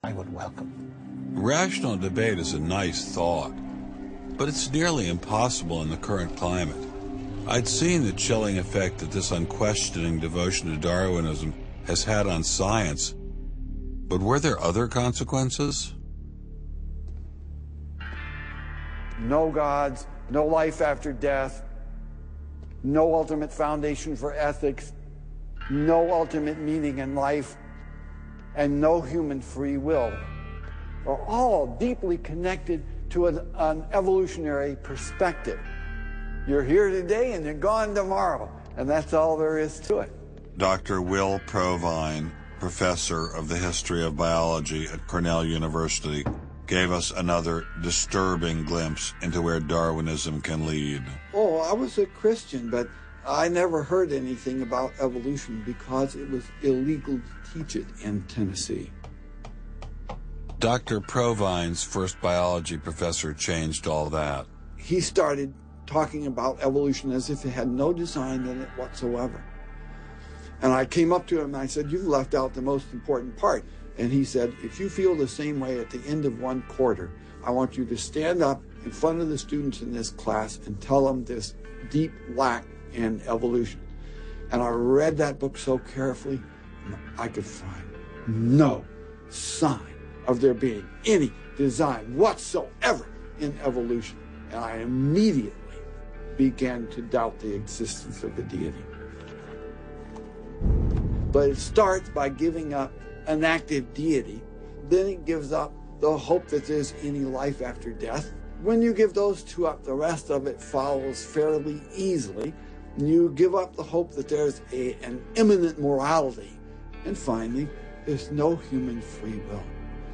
I would welcome. Rational debate is a nice thought, but it's nearly impossible in the current climate. I'd seen the chilling effect that this unquestioning devotion to Darwinism has had on science, but were there other consequences? No gods, no life after death, no ultimate foundation for ethics, no ultimate meaning in life, and no human free will are all deeply connected to an evolutionary perspective. You're here today and you're gone tomorrow, and that's all there is to it. Dr. Will Provine, professor of the history of biology at Cornell University, gave us another disturbing glimpse into where Darwinism can lead. Oh, I was a Christian, but I never heard anything about evolution because it was illegal to teach it in Tennessee. Dr. Provine's first biology professor changed all that. He started talking about evolution as if it had no design in it whatsoever. And I came up to him and I said, "You've left out the most important part." And he said, "If you feel the same way at the end of one quarter, I want you to stand up in front of the students in this class and tell them this deep lack in evolution." And I read that book so carefully, and I could find no sign of there being any design whatsoever in evolution. And I immediately began to doubt the existence of a deity. But it starts by giving up an active deity. Then it gives up the hope that there's any life after death. When you give those two up, the rest of it follows fairly easily. You give up the hope that there's an immanent morality. And finally, there's no human free will.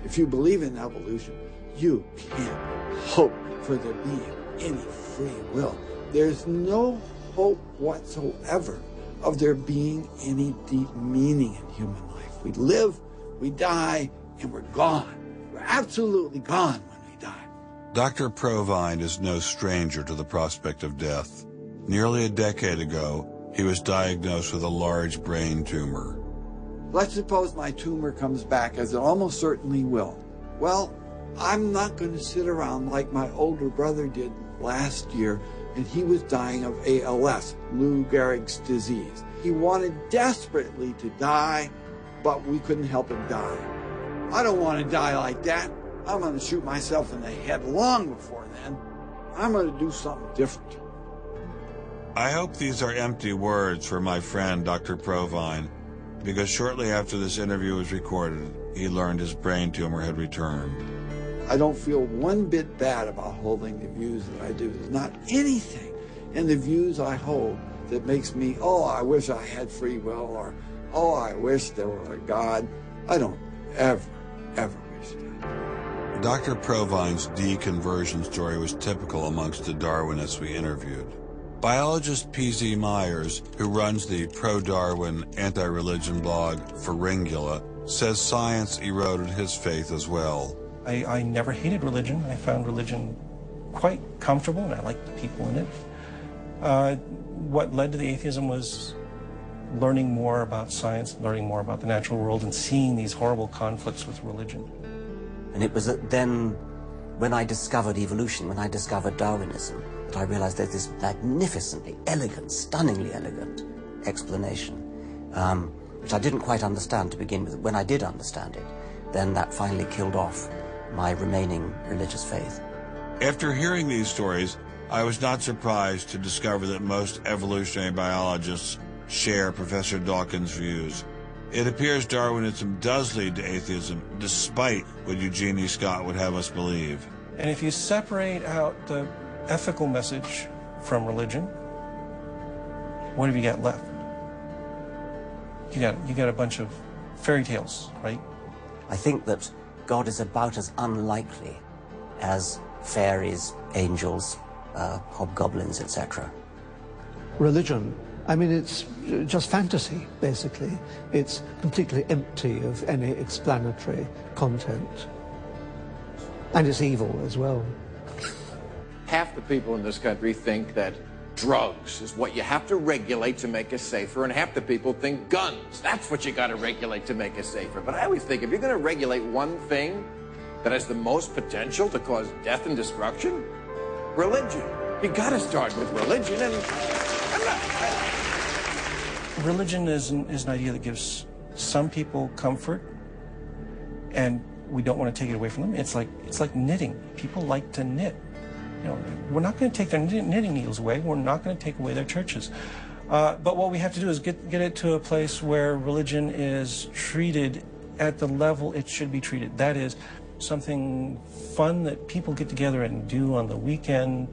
If you believe in evolution, you can't hope for there being any free will. There's no hope whatsoever of there being any deep meaning in human life. We live, we die, and we're gone. We're absolutely gone when we die. Dr. Provine is no stranger to the prospect of death. Nearly a decade ago, he was diagnosed with a large brain tumor. Let's suppose my tumor comes back, as it almost certainly will. Well, I'm not going to sit around like my older brother did last year, and he was dying of ALS, Lou Gehrig's disease. He wanted desperately to die, but we couldn't help him die. I don't want to die like that. I'm going to shoot myself in the head long before then. I'm going to do something different. I hope these are empty words for my friend Dr. Provine, because shortly after this interview was recorded, he learned his brain tumor had returned. I don't feel one bit bad about holding the views that I do. There's not anything in the views I hold that makes me, oh, I wish I had free will, or, oh, I wish there were a God. I don't ever wish that. Dr. Provine's deconversion story was typical amongst the Darwinists we interviewed. Biologist P.Z. Myers, who runs the pro-Darwin anti-religion blog Pharyngula, says science eroded his faith as well. I never hated religion. I found religion quite comfortable, and I liked the people in it. What led to the atheism was learning more about science, learning more about the natural world, and seeing these horrible conflicts with religion. And it was then, when I discovered evolution, when I discovered Darwinism, that I realized there's this magnificently elegant, stunningly elegant explanation, which I didn't quite understand to begin with. When I did understand it, then that finally killed off my remaining religious faith. After hearing these stories, I was not surprised to discover that most evolutionary biologists share Professor Dawkins' views. It appears Darwinism does lead to atheism, despite what Eugenie Scott would have us believe. And if you separate out the ethical message from religion, what have you got left? You got a bunch of fairy tales, right? I think that God is about as unlikely as fairies, angels, hobgoblins, etc. Religion, I mean, it's just fantasy, basically. It's completely empty of any explanatory content. And it's evil as well. Half the people in this country think that drugs is what you have to regulate to make us safer, and half the people think guns. That's what you got to regulate to make us safer. But I always think if you're going to regulate one thing that has the most potential to cause death and destruction, religion. You got to start with religion. And religion is an idea that gives some people comfort, and we don't want to take it away from them. It's like knitting. People like to knit. You know, we're not going to take their knitting needles away. We're not going to take away their churches. But what we have to do is get it to a place where religion is treated at the level it should be treated. That is, something fun that people get together and do on the weekend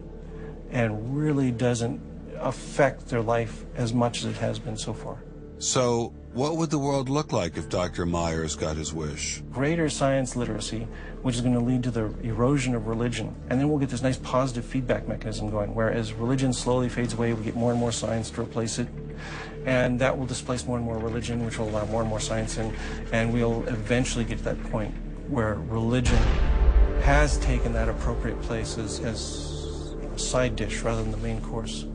and really doesn't affect their life as much as it has been so far. So, what would the world look like if Dr. Myers got his wish? Greater science literacy, which is going to lead to the erosion of religion. And then we'll get this nice positive feedback mechanism going, where as religion slowly fades away, we get more and more science to replace it. And that will displace more and more religion, which will allow more and more science in. And we'll eventually get to that point where religion has taken that appropriate place as a side dish rather than the main course.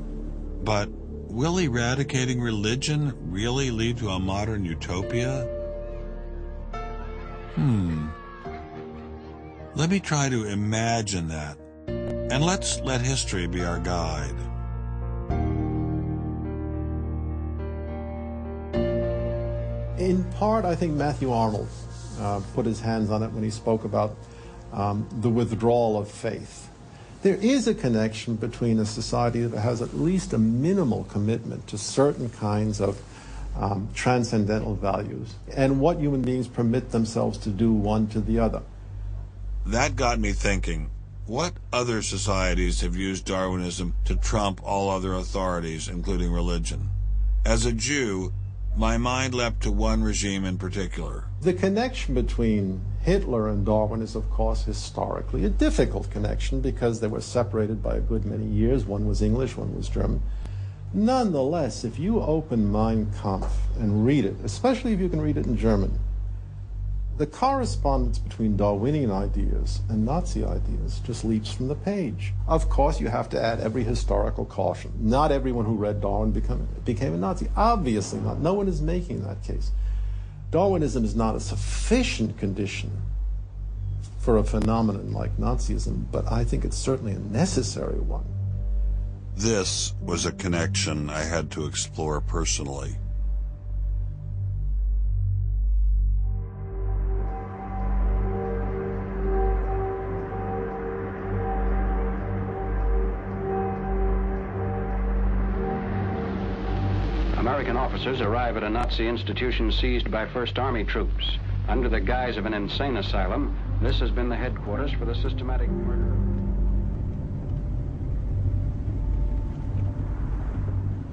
But will eradicating religion really lead to a modern utopia? Let me try to imagine that, and let's let history be our guide. In part, I think Matthew Arnold put his hands on it when he spoke about the withdrawal of faith. There is a connection between a society that has at least a minimal commitment to certain kinds of transcendental values and what human beings permit themselves to do one to the other. That got me thinking, what other societies have used Darwinism to trump all other authorities, including religion? As a Jew, my mind leapt to one regime in particular. The connection between Hitler and Darwin is, of course, historically a difficult connection because they were separated by a good many years. One was English, one was German. Nonetheless, if you open Mein Kampf and read it, especially if you can read it in German, the correspondence between Darwinian ideas and Nazi ideas just leaps from the page. Of course, you have to add every historical caution. Not everyone who read Darwin became a Nazi. Obviously not. No one is making that case. Darwinism is not a sufficient condition for a phenomenon like Nazism, but I think it's certainly a necessary one. This was a connection I had to explore personally. American officers arrive at a Nazi institution seized by First Army troops. Under the guise of an insane asylum, this has been the headquarters for the systematic murder.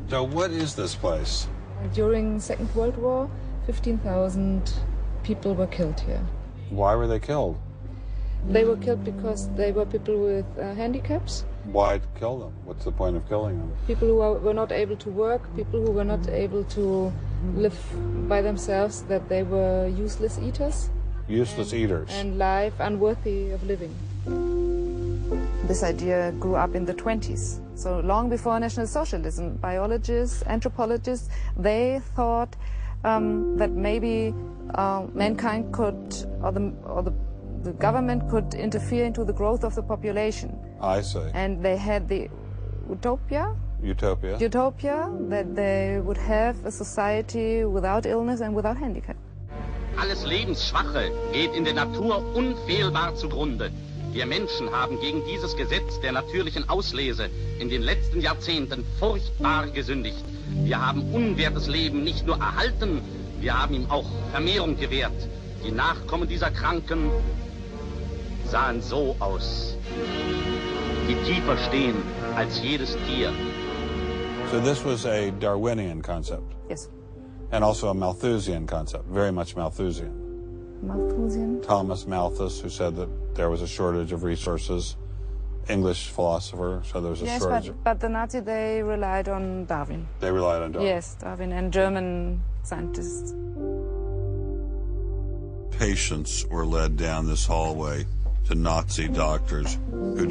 So what is this place? During the Second World War, 15,000 people were killed here. Why were they killed? They were killed because they were people with handicaps. Why kill them? What's the point of killing them? People who were not able to work, people who were not able to live by themselves, that they were useless eaters. Useless eaters. And life unworthy of living. This idea grew up in the 20s. So long before National Socialism, biologists, anthropologists, they thought that maybe mankind could, or the government could interfere into the growth of the population. I see. And they had the utopia that they would have a society without illness and without handicap. Alles Lebensschwache geht in der Natur unfehlbar zugrunde. Wir Menschen haben gegen dieses Gesetz der natürlichen Auslese in den letzten Jahrzehnten furchtbar gesündigt. Wir haben unwertes Leben nicht nur erhalten, wir haben ihm auch Vermehrung gewährt. Die Nachkommen dieser Kranken sahen so aus, die tiefer stehen als jedes Tier. So this was a Darwinian concept? Yes. And also a Malthusian concept, very much Malthusian. Malthusian? Thomas Malthus, who said that there was a shortage of resources, English philosopher, so there was a shortage. Yes, but the Nazis, they relied on Darwin. They relied on Darwin? Yes, Darwin and German scientists. Patients were led down this hallway to Nazi doctors who